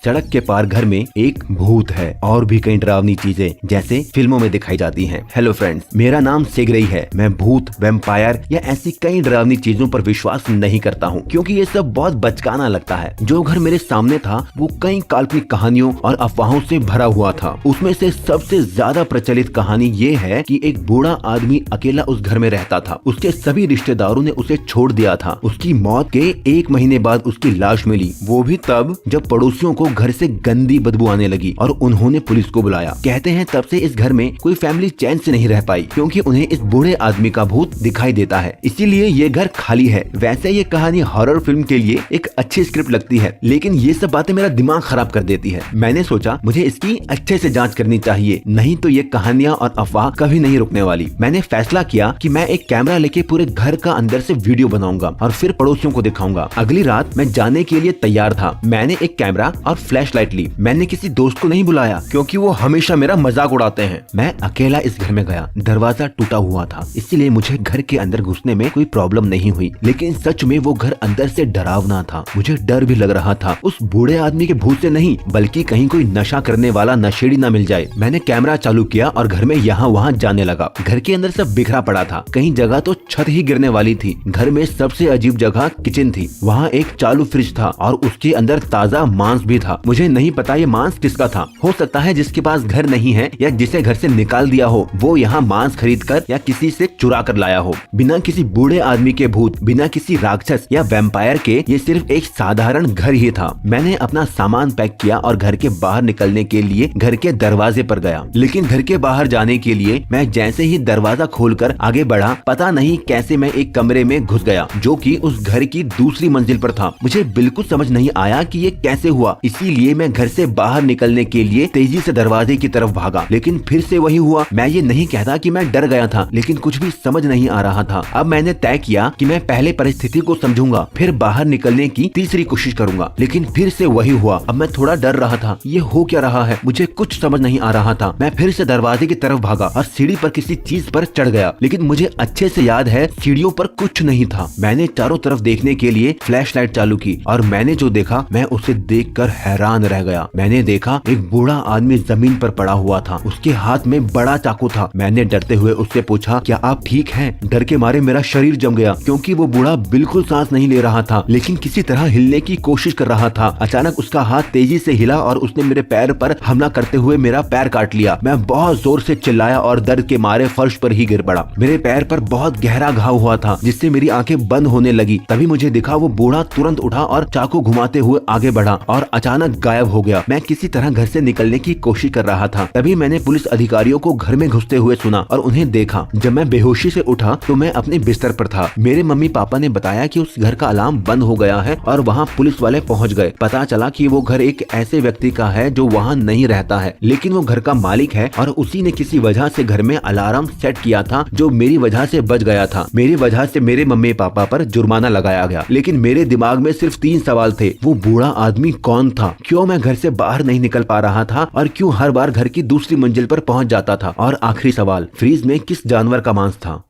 सड़क के पार घर में एक भूत है और भी कई डरावनी चीजें जैसे फिल्मों में दिखाई जाती हैं। हेलो फ्रेंड्स, मेरा नाम सेगरई है। मैं भूत, वैम्पायर या ऐसी कई डरावनी चीजों पर विश्वास नहीं करता हूँ, क्योंकि ये सब बहुत बचकाना लगता है। जो घर मेरे सामने था वो कई काल्पनिक कहानियों और अफवाहों से भरा हुआ था। उसमें से सबसे ज्यादा प्रचलित कहानी ये है कि एक बूढ़ा आदमी अकेला उस घर में रहता था। उसके सभी रिश्तेदारों ने उसे छोड़ दिया था। उसकी मौत के 1 महीने बाद उसकी लाश मिली, वो भी तब जब पड़ोसियों को घर से गंदी बदबू आने लगी और उन्होंने पुलिस को बुलाया। कहते हैं तब से इस घर में कोई फैमिली चैन से नहीं रह पाई, क्योंकि उन्हें इस बूढ़े आदमी का भूत दिखाई देता है। इसीलिए ये घर खाली है। वैसे ये कहानी हॉरर फिल्म के लिए एक अच्छी स्क्रिप्ट लगती है, लेकिन ये सब बातें मेरा दिमाग खराब कर देती है। मैंने सोचा मुझे इसकी अच्छे से जांच करनी चाहिए, नहीं तो ये कहानियां और अफवाह कभी नहीं रुकने वाली। मैंने फैसला किया कि मैं एक कैमरा लेके पूरे घर का अंदर से वीडियो बनाऊंगा और फिर पड़ोसियों को दिखाऊंगा। अगली रात मैं जाने के लिए तैयार था। मैंने एक कैमरा और फ्लैशलाइट ली। मैंने किसी दोस्त को नहीं बुलाया, क्योंकि वो हमेशा मेरा मजाक उड़ाते हैं। मैं अकेला इस घर में गया। दरवाजा टूटा हुआ था, इसीलिए मुझे घर के अंदर घुसने में कोई प्रॉब्लम नहीं हुई, लेकिन सच में वो घर अंदर से डरावना था। मुझे डर भी लग रहा था, उस बूढ़े आदमी के भूत से नहीं, बल्कि कहीं कोई नशा करने वाला नशेड़ी ना मिल जाए। मैंने कैमरा चालू किया और घर में यहाँ वहाँ जाने लगा। घर के अंदर सब बिखरा पड़ा था, कहीं जगह तो छत ही गिरने वाली थी। घर में सबसे अजीब जगह किचन थी। वहाँ एक चालू फ्रिज था और उसके अंदर ताजा मांस भी था। मुझे नहीं पता ये मांस किसका था। हो सकता है जिसके पास घर नहीं है या जिसे घर से निकाल दिया हो, वो यहाँ मांस खरीद कर या किसी से चुरा कर लाया हो। बिना किसी बूढ़े आदमी के भूत, बिना किसी राक्षस या वैम्पायर के, ये सिर्फ एक साधारण घर ही था। मैंने अपना सामान पैक किया और घर के बाहर निकलने के लिए घर के दरवाजे पर गया, लेकिन घर के बाहर जाने के लिए मैं जैसे ही दरवाजा खोलकर आगे बढ़ा, पता नहीं कैसे मैं एक कमरे में घुस गया, जो कि उस घर की दूसरी मंजिल पर था। मुझे बिल्कुल समझ नहीं आया कि ये कैसे हुआ, इसीलिए मैं घर से बाहर निकलने के लिए तेजी से दरवाजे की तरफ भागा, लेकिन फिर से वही हुआ। मैं ये नहीं कहता कि मैं डर गया था, लेकिन कुछ भी समझ नहीं आ रहा था। अब मैंने तय किया कि मैं पहले परिस्थिति को समझूंगा, फिर बाहर निकलने की तीसरी कोशिश करूंगा, लेकिन फिर से वही हुआ। अब मैं थोड़ा डर रहा था। ये हो क्या रहा है, मुझे कुछ समझ नहीं आ रहा था। मैं फिर से दरवाजे की तरफ भागा और सीढ़ी पर किसी चीज पर चढ़ गया, लेकिन मुझे अच्छे से याद है सीढ़ियों पर कुछ नहीं था। मैंने चारों तरफ देखने के लिए फ्लैशलाइट चालू की और मैंने जो देखा, मैं उसे देखकर हैरान रह गया। मैंने देखा एक बूढ़ा आदमी जमीन पर पड़ा हुआ था। उसके हाथ में बड़ा चाकू था। मैंने डरते हुए उससे पूछा, क्या आप ठीक हैं? डर के मारे मेरा शरीर जम गया, क्योंकि वो बूढ़ा बिल्कुल सांस नहीं ले रहा था, लेकिन किसी तरह हिलने की कोशिश कर रहा था। अचानक उसका हाथ तेजी से हिला और उसने मेरे पैर पर हमला करते हुए मेरा पैर काट लिया। मैं बहुत जोर से चिल्लाया और दर्द के मारे फर्श पर ही गिर पड़ा। मेरे पैर पर बहुत गहरा घाव हुआ था, जिससे मेरी आंखें बंद होने लगी। तभी मुझे दिखा वो बूढ़ा तुरंत उठा और चाकू घुमाते हुए आगे बढ़ा और अचानक गायब हो गया। मैं किसी तरह घर से निकलने की कोशिश कर रहा था। तभी मैंने पुलिस अधिकारियों को घर में घुसते हुए सुना और उन्हें देखा। जब मैं बेहोशी से उठा तो मैं अपने बिस्तर पर था। मेरे मम्मी पापा ने बताया कि उस घर का अलार्म बंद हो गया है और वहाँ पुलिस वाले पहुँच गए। पता चला कि वो घर एक ऐसे व्यक्ति का है जो वहाँ नहीं रहता है, लेकिन वो घर का मालिक है और उसी ने किसी वजह से घर में अलार्म सेट किया था, जो मेरी वजह से बच गया था। मेरी वजह से मेरे मम्मी पापा पर जुर्माना लगाया गया, लेकिन मेरे दिमाग में सिर्फ 3 सवाल थे। वो बूढ़ा आदमी कौन था, क्यों मैं घर से बाहर नहीं निकल पा रहा था और क्यों हर बार घर की दूसरी मंजिल पर पहुंच जाता था, और आखिरी सवाल, फ्रीज में किस जानवर का मांस था।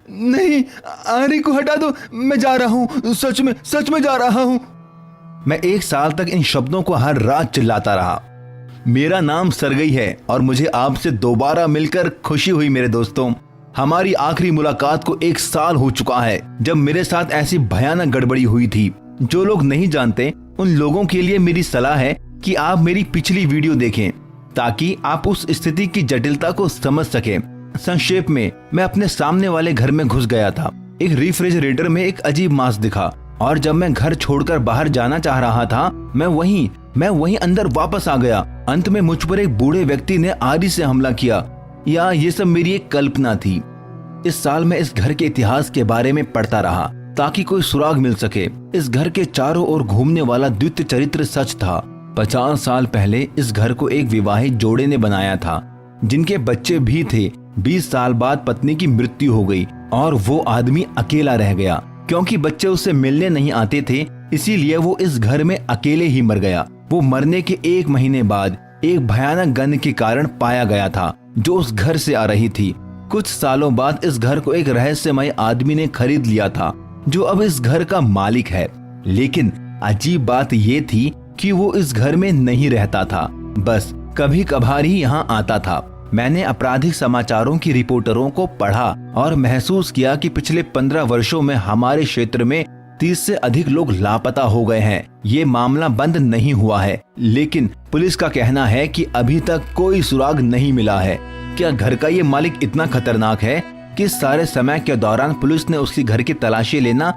नहीं, आरी को हटा दो, मैं जा रहा हूँ, सच में जा रहा हूँ। मैं 1 साल तक इन शब्दों को हर रात चिल्लाता रहा। मेरा नाम सरगई है और मुझे आपसे दोबारा मिलकर खुशी हुई मेरे दोस्तों। हमारी आखिरी मुलाकात को 1 साल हो चुका है, जब मेरे साथ ऐसी भयानक गड़बड़ी हुई थी। जो लोग नहीं जानते, उन लोगों के लिए मेरी सलाह है कि आप मेरी पिछली वीडियो देखें, ताकि आप उस स्थिति की जटिलता को समझ सकें। संक्षेप में, मैं अपने सामने वाले घर में घुस गया था। एक रेफ्रिजरेटर में एक अजीब मांस दिखा, और जब मैं घर छोड़कर बाहर जाना चाह रहा था, मैं वहीं अंदर वापस आ गया। अंत में मुझ पर एक बूढ़े व्यक्ति ने आरी से हमला किया, या ये सब मेरी एक कल्पना थी। इस साल मैं इस घर के इतिहास के बारे में पढ़ता रहा, ताकि कोई सुराग मिल सके। इस घर के चारों ओर घूमने वाला द्वितीय चरित्र सच था। 50 साल पहले इस घर को एक विवाहित जोड़े ने बनाया था, जिनके बच्चे भी थे। 20 साल बाद पत्नी की मृत्यु हो गई और वो आदमी अकेला रह गया। क्योंकि बच्चे उससे मिलने नहीं आते थे, इसीलिए वो इस घर में अकेले ही मर गया। वो मरने के 1 महीने बाद एक भयानक गंध के कारण पाया गया था, जो उस घर से आ रही थी। कुछ सालों बाद इस घर को एक रहस्यमय आदमी ने खरीद लिया था, जो अब इस घर का मालिक है। लेकिन अजीब बात ये थी कि वो इस घर में नहीं रहता था, बस कभी कभार ही यहाँ आता था। मैंने आपराधिक समाचारों की रिपोर्टरों को पढ़ा और महसूस किया कि पिछले 15 वर्षों में हमारे क्षेत्र में 30 से अधिक लोग लापता हो गए हैं। ये मामला बंद नहीं हुआ है, लेकिन पुलिस का कहना है कि अभी तक कोई सुराग नहीं मिला है। क्या घर का ये मालिक इतना खतरनाक है कि सारे समय के दौरान पुलिस ने उसके घर की तलाशी लेना?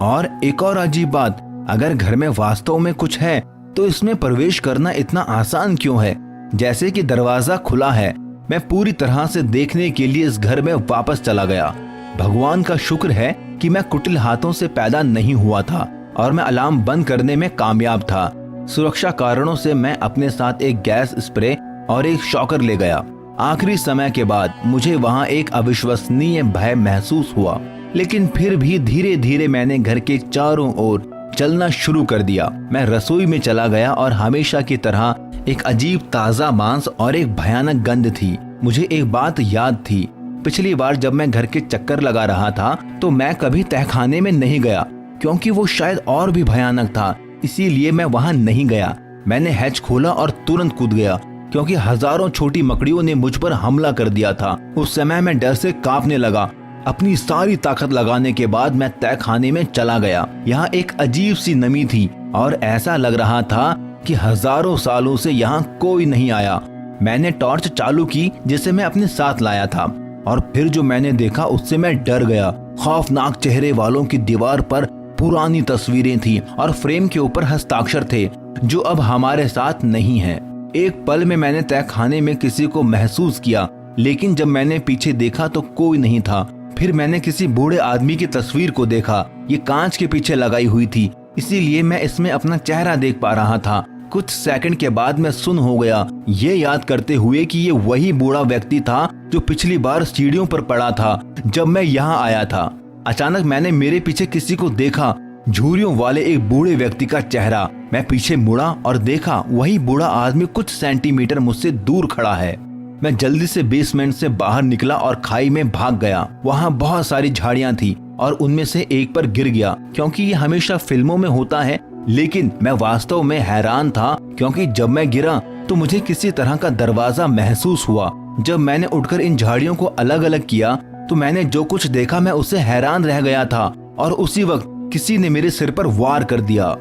और एक और अजीब बात, अगर घर में वास्तव में कुछ है तो इसमें प्रवेश करना इतना आसान क्यों है? जैसे कि दरवाजा खुला है। मैं पूरी तरह से देखने के लिए इस घर में वापस चला गया। भगवान का शुक्र है कि मैं कुटिल हाथों से पैदा नहीं हुआ था और मैं अलार्म बंद करने में कामयाब था। सुरक्षा कारणों से मैं अपने साथ एक गैस स्प्रे और एक शॉकर ले गया। आखिरी समय के बाद मुझे वहाँ एक अविश्वसनीय भय महसूस हुआ, लेकिन फिर भी धीरे धीरे मैंने घर के चारों ओर चलना शुरू कर दिया। मैं रसोई में चला गया और हमेशा की तरह एक अजीब ताजा मांस और एक भयानक गंध थी। मुझे एक बात याद थी, पिछली बार जब मैं घर के चक्कर लगा रहा था तो मैं कभी तहखाने में नहीं गया, क्योंकि वो शायद और भी भयानक था, इसीलिए मैं वहां नहीं गया। मैंने हैच खोला और तुरंत कूद गया, क्योंकि हजारों छोटी मकड़ियों ने मुझ पर हमला कर दिया था। उस समय मैं डर से कांपने लगा। अपनी सारी ताकत लगाने के बाद मैं तहखाने में चला गया। यहाँ एक अजीब सी नमी थी और ऐसा लग रहा था कि हजारों सालों से यहाँ कोई नहीं आया। मैंने टॉर्च चालू की जिसे मैं अपने साथ लाया था, और फिर जो मैंने देखा उससे मैं डर गया। खौफनाक चेहरे वालों की दीवार पर पुरानी तस्वीरें थी और फ्रेम के ऊपर हस्ताक्षर थे जो अब हमारे साथ नहीं है। एक पल में मैंने तहखाने में किसी को महसूस किया, लेकिन जब मैंने पीछे देखा तो कोई नहीं था। फिर मैंने किसी बूढ़े आदमी की तस्वीर को देखा। ये कांच के पीछे लगाई हुई थी, इसीलिए मैं इसमें अपना चेहरा देख पा रहा था। कुछ सेकंड के बाद मैं सुन्न हो गया, ये याद करते हुए कि ये वही बूढ़ा व्यक्ति था जो पिछली बार सीढ़ियों पर पड़ा था जब मैं यहाँ आया था। अचानक मैंने मेरे पीछे किसी को देखा, झुर्रियों वाले एक बूढ़े व्यक्ति का चेहरा। मैं पीछे मुड़ा और देखा वही बूढ़ा आदमी कुछ सेंटीमीटर मुझसे दूर खड़ा है। मैं जल्दी से बेसमेंट से बाहर निकला और खाई में भाग गया। वहाँ बहुत सारी झाड़ियाँ थी और उनमें से एक पर गिर गया, क्योंकि ये हमेशा फिल्मों में होता है। लेकिन मैं वास्तव में हैरान था, क्योंकि जब मैं गिरा तो मुझे किसी तरह का दरवाजा महसूस हुआ। जब मैंने उठकर इन झाड़ियों को अलग अलग किया तो मैंने जो कुछ देखा मैं उससे हैरान रह गया था, और उसी वक्त किसी ने मेरे सिर पर वार कर दिया।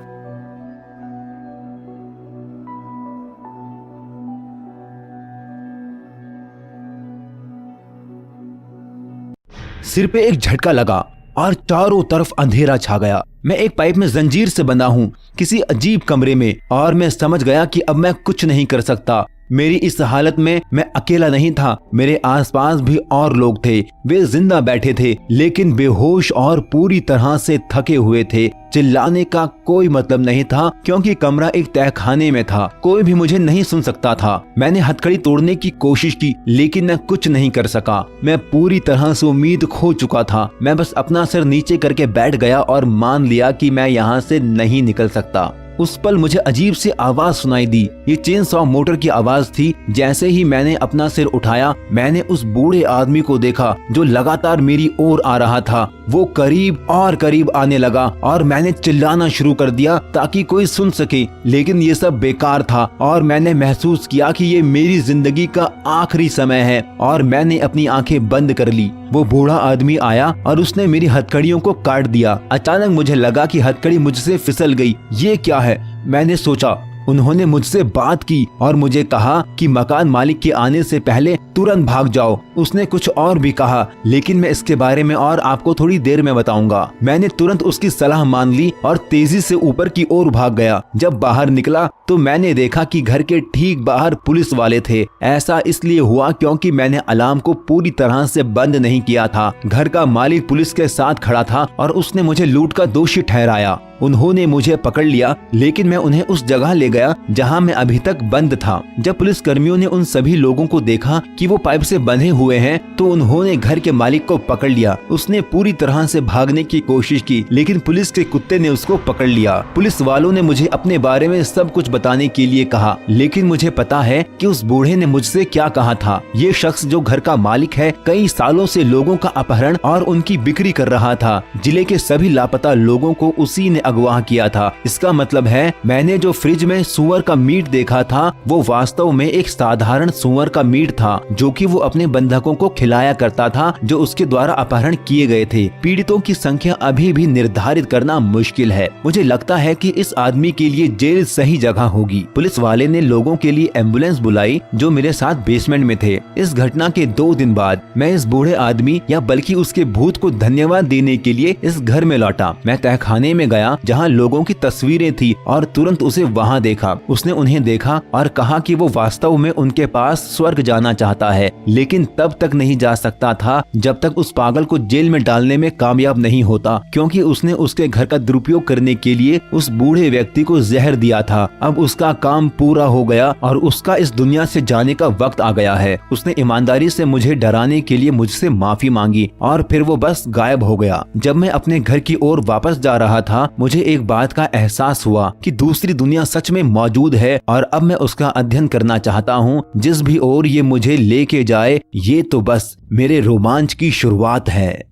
सिर पे एक झटका लगा और चारों तरफ अंधेरा छा गया। मैं एक पाइप में जंजीर से बंधा हूँ किसी अजीब कमरे में, और मैं समझ गया कि अब मैं कुछ नहीं कर सकता। मेरी इस हालत में मैं अकेला नहीं था, मेरे आसपास भी और लोग थे। वे जिंदा बैठे थे, लेकिन बेहोश और पूरी तरह से थके हुए थे। चिल्लाने का कोई मतलब नहीं था, क्योंकि कमरा एक तहखाने में था। कोई भी मुझे नहीं सुन सकता था। मैंने हथकड़ी तोड़ने की कोशिश की, लेकिन मैं कुछ नहीं कर सका। मैं पूरी तरह से उम्मीद खो चुका था। मैं बस अपना सिर नीचे करके बैठ गया और मान लिया कि मैं यहाँ से नहीं निकल सकता। उस पल मुझे अजीब सी आवाज सुनाई दी। ये चेन सॉ मोटर की आवाज थी। जैसे ही मैंने अपना सिर उठाया, मैंने उस बूढ़े आदमी को देखा जो लगातार मेरी ओर आ रहा था। वो करीब और करीब आने लगा और मैंने चिल्लाना शुरू कर दिया ताकि कोई सुन सके, लेकिन ये सब बेकार था और मैंने महसूस किया कि ये मेरी जिंदगी का आखिरी समय है, और मैंने अपनी आंखें बंद कर ली। वो बूढ़ा आदमी आया और उसने मेरी हथकड़ियों को काट दिया। अचानक मुझे लगा कि हथकड़ी मुझसे फिसल गई। ये क्या है, मैंने सोचा। उन्होंने मुझसे बात की और मुझे कहा कि मकान मालिक के आने से पहले तुरंत भाग जाओ। उसने कुछ और भी कहा, लेकिन मैं इसके बारे में और आपको थोड़ी देर में बताऊंगा। मैंने तुरंत उसकी सलाह मान ली और तेजी से ऊपर की ओर भाग गया। जब बाहर निकला तो मैंने देखा कि घर के ठीक बाहर पुलिस वाले थे। ऐसा इसलिए हुआ क्योंकि मैंने अलार्म को पूरी तरह से बंद नहीं किया था। घर का मालिक पुलिस के साथ खड़ा था और उसने मुझे लूट का दोषी ठहराया। उन्होंने मुझे पकड़ लिया, लेकिन मैं उन्हें उस जगह ले गया जहां मैं अभी तक बंद था। जब पुलिस कर्मियों ने उन सभी लोगों को देखा कि वो पाइप से बंधे हुए हैं, तो उन्होंने घर के मालिक को पकड़ लिया। उसने पूरी तरह से भागने की कोशिश की, लेकिन पुलिस के कुत्ते ने उसको पकड़ लिया। पुलिस वालों ने मुझे अपने बारे में सब कुछ बताने के लिए कहा, लेकिन मुझे पता है कि उस बूढ़े ने मुझसे क्या कहा था। ये शख्स जो घर का मालिक है, कई सालों से लोगों का अपहरण और उनकी बिक्री कर रहा था। जिले के सभी लापता लोगों को उसी ने अगवा किया था। इसका मतलब है मैंने जो फ्रिज में सुअर का मीट देखा था वो वास्तव में एक साधारण सुअर का मीट था, जो कि वो अपने बंधकों को खिलाया करता था जो उसके द्वारा अपहरण किए गए थे। पीड़ितों की संख्या अभी भी निर्धारित करना मुश्किल है। मुझे लगता है कि इस आदमी के लिए जेल सही जगह होगी। पुलिस वाले ने लोगों के लिए एम्बुलेंस बुलाई जो मेरे साथ बेसमेंट में थे। इस घटना के 2 दिन बाद मैं इस बूढ़े आदमी या बल्कि उसके भूत को धन्यवाद देने के लिए इस घर में लौटा। मैं तहखाने में गया जहाँ लोगों की तस्वीरें थी और तुरंत उसे वहाँ देखा। उसने उन्हें देखा और कहा कि वो वास्तव में उनके पास स्वर्ग जाना चाहता है, लेकिन तब तक नहीं जा सकता था जब तक उस पागल को जेल में डालने में कामयाब नहीं होता, क्योंकि उसने उसके घर का दुरुपयोग करने के लिए उस बूढ़े व्यक्ति को जहर दिया था। अब उसका काम पूरा हो गया और उसका इस दुनिया से जाने का वक्त आ गया है। उसने ईमानदारी से मुझे डराने के लिए मुझसे माफी मांगी और फिर वो बस गायब हो गया। जब मैं अपने घर की ओर वापस जा रहा था, मुझे एक बात का एहसास हुआ कि दूसरी दुनिया सच में मौजूद है और अब मैं उसका अध्ययन करना चाहता हूँ। जिस भी ओर ये मुझे लेके जाए, ये तो बस मेरे रोमांच की शुरुआत है।